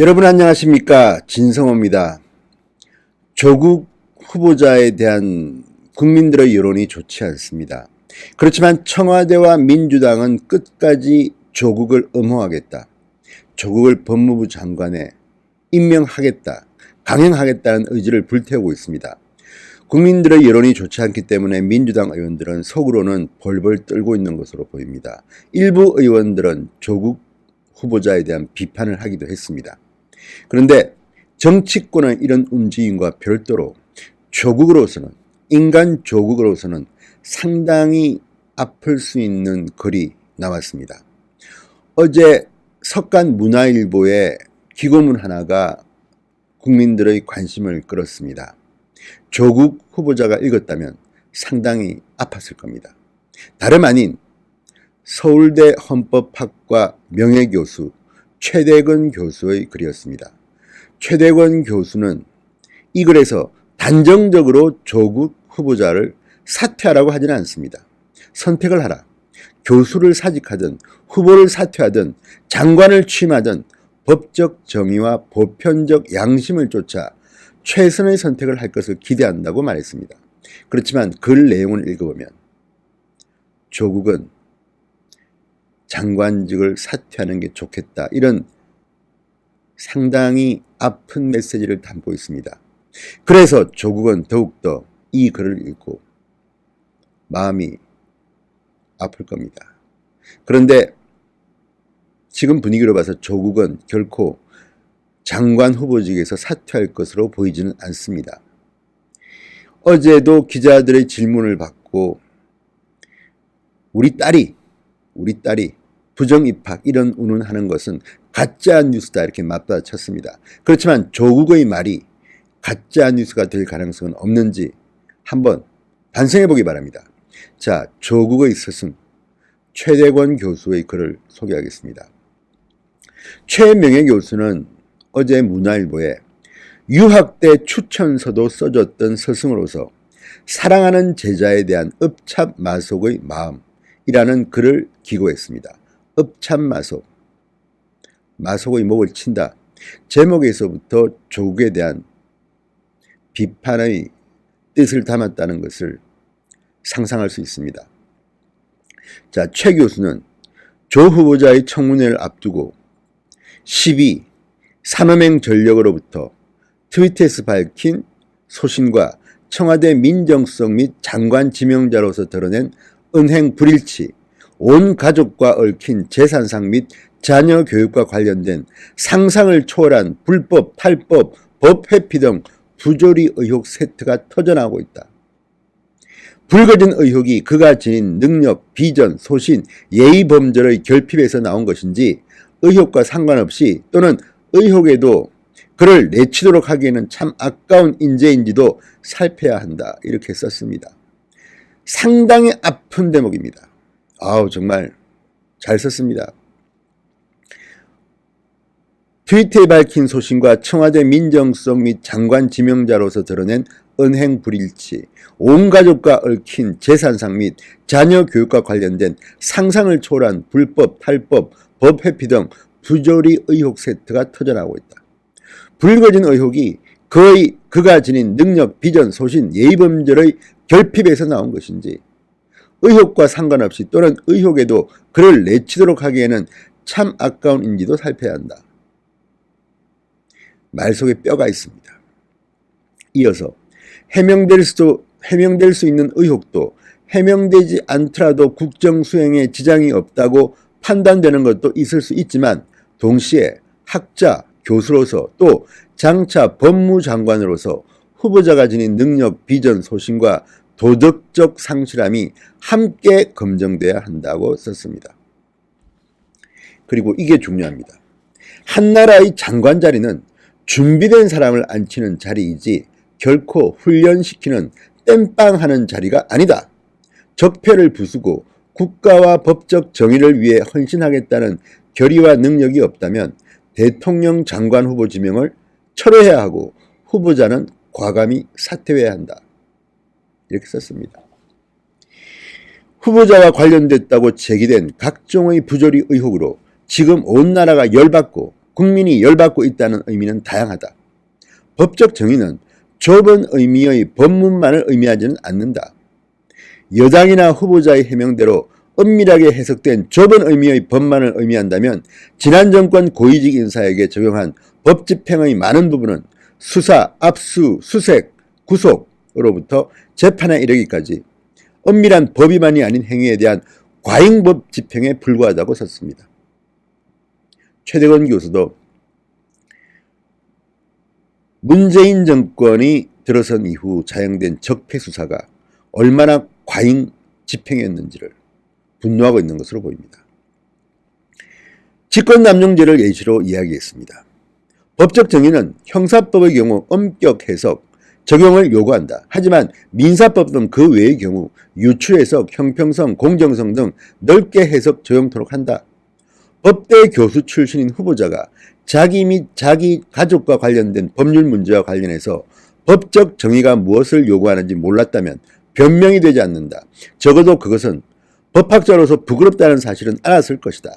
여러분 안녕하십니까? 진성호입니다. 조국 후보자에 대한 국민들의 여론이 좋지 않습니다. 그렇지만 청와대와 민주당은 끝까지 조국을 엄호하겠다, 조국을 법무부 장관에 임명하겠다, 강행하겠다는 의지를 불태우고 있습니다. 국민들의 여론이 좋지 않기 때문에 민주당 의원들은 속으로는 벌벌 떨고 있는 것으로 보입니다. 일부 의원들은 조국 후보자에 대한 비판을 하기도 했습니다. 그런데 정치권의 이런 움직임과 별도로 조국으로서는, 인간 조국으로서는 상당히 아플 수 있는 글이 나왔습니다. 어제 석간문화일보의 기고문 하나가 국민들의 관심을 끌었습니다. 조국 후보자가 읽었다면 상당히 아팠을 겁니다. 다름 아닌 서울대 헌법학과 명예교수 최대건 교수의 글이었습니다. 최대건 교수는 이 글에서 단정적으로 조국 후보자를 사퇴하라고 하지는 않습니다. 선택을 하라. 교수를 사직하든 후보를 사퇴하든 장관을 취임하든 법적 정의와 보편적 양심을 쫓아 최선의 선택을 할 것을 기대한다고 말했습니다. 그렇지만 글 내용을 읽어보면 조국은 장관직을 사퇴하는 게 좋겠다, 이런 상당히 아픈 메시지를 담고 있습니다. 그래서 조국은 더욱더 이 글을 읽고 마음이 아플 겁니다. 그런데 지금 분위기로 봐서 조국은 결코 장관 후보직에서 사퇴할 것으로 보이지는 않습니다. 어제도 기자들의 질문을 받고 우리 딸이 부정입학 이런 운운하는 것은 가짜 뉴스다 이렇게 맞받아쳤습니다. 그렇지만 조국의 말이 가짜 뉴스가 될 가능성은 없는지 한번 반성해 보기 바랍니다. 자, 조국의 스승 최대건 교수의 글을 소개하겠습니다. 최명예 교수는 어제 문화일보에 유학 때 추천서도 써줬던 스승으로서 사랑하는 제자에 대한 읍참마속의 마음이라는 글을 기고했습니다. 읍참마속, 마속의 목을 친다. 제목에서부터 조국에 대한 비판의 뜻을 담았다는 것을 상상할 수 있습니다. 자, 최 교수는 조 후보자의 청문회를 앞두고 12. 산업행 전력으로부터 트위터에서 밝힌 소신과 청와대 민정수석 및 장관 지명자로서 드러낸 은행 불일치, 온 가족과 얽힌 재산상 및 자녀 교육과 관련된 상상을 초월한 불법, 탈법, 법 회피 등 부조리 의혹 세트가 터져나오고 있다. 불거진 의혹이 그가 지닌 능력, 비전, 소신, 예의 범절의 결핍에서 나온 것인지 의혹과 상관없이 또는 의혹에도 그를 내치도록 하기에는 참 아까운 인재인지도 살펴야 한다. 이렇게 썼습니다. 상당히 아픈 대목입니다. 정말 잘 썼습니다. 트위터에 밝힌 소신과 청와대 민정수석 및 장관 지명자로서 드러낸 은행 불일치, 온 가족과 얽힌 재산상 및 자녀 교육과 관련된 상상을 초월한 불법, 탈법, 법 회피 등 부조리 의혹 세트가 터져나오고 있다. 불거진 의혹이 그가 지닌 능력, 비전, 소신, 예의범절의 결핍에서 나온 것인지 의혹과 상관없이 또는 의혹에도 그를 내치도록 하기에는 참 아까운 인지도 살펴야 한다. 말 속에 뼈가 있습니다. 이어서 해명될 수 있는 의혹도 해명되지 않더라도 국정 수행에 지장이 없다고 판단되는 것도 있을 수 있지만 동시에 학자, 교수로서 또 장차 법무장관으로서 후보자가 지닌 능력, 비전, 소신과 도덕적 상실함이 함께 검증돼야 한다고 썼습니다. 그리고 이게 중요합니다. 한 나라의 장관 자리는 준비된 사람을 앉히는 자리이지 결코 훈련시키는 땜빵하는 자리가 아니다. 적폐를 부수고 국가와 법적 정의를 위해 헌신하겠다는 결의와 능력이 없다면 대통령 장관 후보 지명을 철회해야 하고 후보자는 과감히 사퇴해야 한다. 이렇게 썼습니다. 후보자와 관련됐다고 제기된 각종의 부조리 의혹으로 지금 온 나라가 열받고 국민이 열받고 있다는 의미는 다양하다. 법적 정의는 좁은 의미의 법문만을 의미하지는 않는다. 여당이나 후보자의 해명대로 엄밀하게 해석된 좁은 의미의 법만을 의미한다면 지난 정권 고위직 인사에게 적용한 법 집행의 많은 부분은 수사, 압수, 수색, 구속으로부터 재판에 이르기까지 엄밀한 법 위반이 아닌 행위에 대한 과잉법 집행에 불과하다고 썼습니다. 최대건 교수도 문재인 정권이 들어선 이후 자행된 적폐 수사가 얼마나 과잉 집행했는지를 분노하고 있는 것으로 보입니다. 직권남용죄를 예시로 이야기했습니다. 법적 정의는 형사법의 경우 엄격 해석, 적용을 요구한다. 하지만 민사법 등 그 외의 경우 유추 해석, 형평성, 공정성 등 넓게 해석 적용토록 한다. 법대 교수 출신인 후보자가 자기 및 자기 가족과 관련된 법률 문제와 관련해서 법적 정의가 무엇을 요구하는지 몰랐다면 변명이 되지 않는다. 적어도 그것은 법학자로서 부끄럽다는 사실은 알았을 것이다.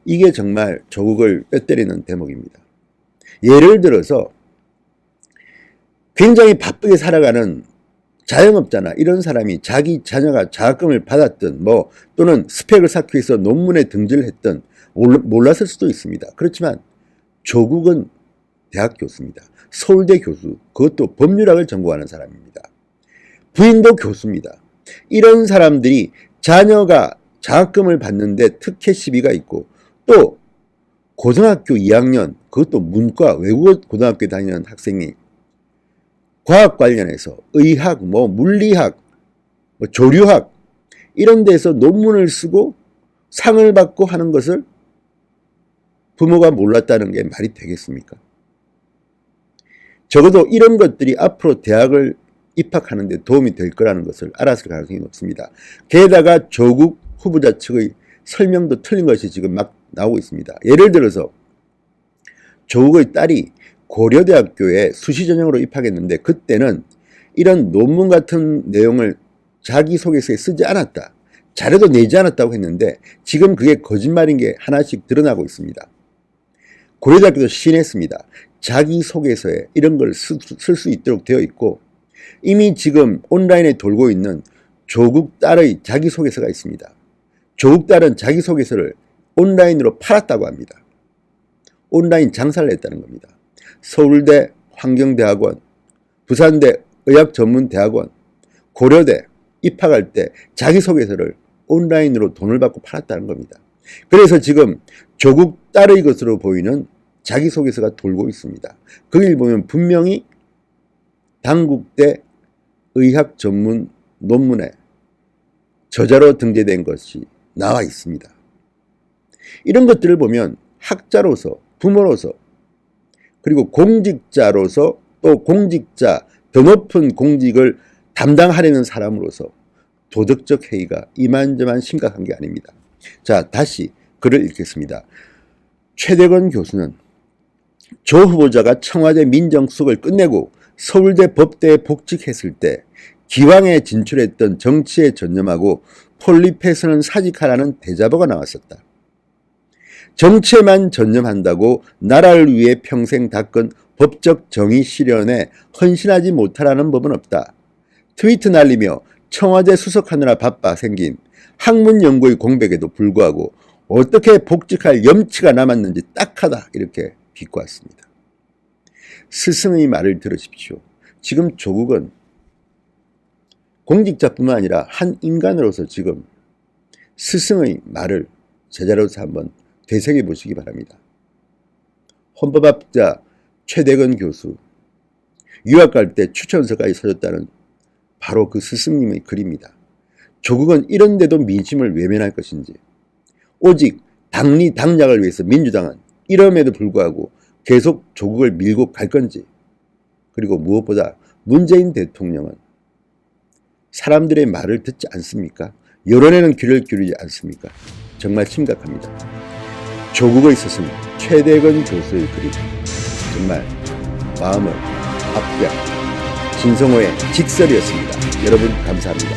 이게 정말 조국을 뼈때리는 대목입니다. 예를 들어서 굉장히 바쁘게 살아가는 자영업자나 이런 사람이 자기 자녀가 장학금을 받았든 또는 스펙을 쌓기 위해서 논문에 등재를 했든 몰랐을 수도 있습니다. 그렇지만 조국은 대학 교수입니다. 서울대 교수, 그것도 법률학을 전공하는 사람입니다. 부인도 교수입니다. 이런 사람들이 자녀가 장학금을 받는데 특혜 시비가 있고 또 고등학교 2학년, 그것도 문과 외국어 고등학교에 다니는 학생이 과학 관련해서 의학, 물리학, 조류학 이런 데서 논문을 쓰고 상을 받고 하는 것을 부모가 몰랐다는 게 말이 되겠습니까? 적어도 이런 것들이 앞으로 대학을 입학하는 데 도움이 될 거라는 것을 알았을 가능성이 높습니다. 게다가 조국 후보자 측의 설명도 틀린 것이 지금 막 나오고 있습니다. 예를 들어서 조국의 딸이 고려대학교에 수시전형으로 입학했는데 그때는 이런 논문 같은 내용을 자기소개서에 쓰지 않았다. 자료도 내지 않았다고 했는데 지금 그게 거짓말인 게 하나씩 드러나고 있습니다. 고려대학교도 시인했습니다. 자기소개서에 이런 걸 쓸 수 있도록 되어 있고 이미 지금 온라인에 돌고 있는 조국 딸의 자기소개서가 있습니다. 조국 딸은 자기소개서를 온라인으로 팔았다고 합니다. 온라인 장사를 했다는 겁니다. 서울대 환경대학원, 부산대 의학전문대학원, 고려대 입학할 때 자기소개서를 온라인으로 돈을 받고 팔았다는 겁니다. 그래서 지금 조국 딸의 것으로 보이는 자기소개서가 돌고 있습니다. 거길 보면 분명히 당국대 의학 전문 논문에 저자로 등재된 것이 나와 있습니다. 이런 것들을 보면 학자로서, 부모로서, 그리고 공직자로서 또 공직자, 더 높은 공직을 담당하려는 사람으로서 도덕적 해이가 이만저만 심각한 게 아닙니다. 자, 다시 글을 읽겠습니다. 최대건 교수는 조 후보자가 청와대 민정수석을 끝내고 서울대 법대에 복직했을 때 기왕에 진출했던 정치에 전념하고 폴리패스는 사직하라는 대자보가 나왔었다. 정치에만 전념한다고 나라를 위해 평생 닦은 법적 정의 실현에 헌신하지 못하라는 법은 없다. 트위트 날리며 청와대 수석하느라 바빠 생긴 학문연구의 공백에도 불구하고 어떻게 복직할 염치가 남았는지 딱하다 이렇게 비꼬았습니다. 스승의 말을 들으십시오. 지금 조국은 공직자뿐만 아니라 한 인간으로서 지금 스승의 말을 제자로서 한번 되새겨 보시기 바랍니다. 헌법학자 최대건 교수, 유학 갈 때 추천서까지 써줬다는 바로 그 스승님의 글입니다. 조국은 이런데도 민심을 외면할 것인지, 오직 당리 당략을 위해서 민주당은 이럼에도 불구하고 계속 조국을 밀고 갈 건지, 그리고 무엇보다 문재인 대통령은 사람들의 말을 듣지 않습니까? 여론에는 귀를 기울이지 않습니까? 정말 심각합니다. 조국의 스승 최대건 교수의 글이 정말 마음을 아프게 합니다. 진성호의 직설이었습니다. 여러분 감사합니다.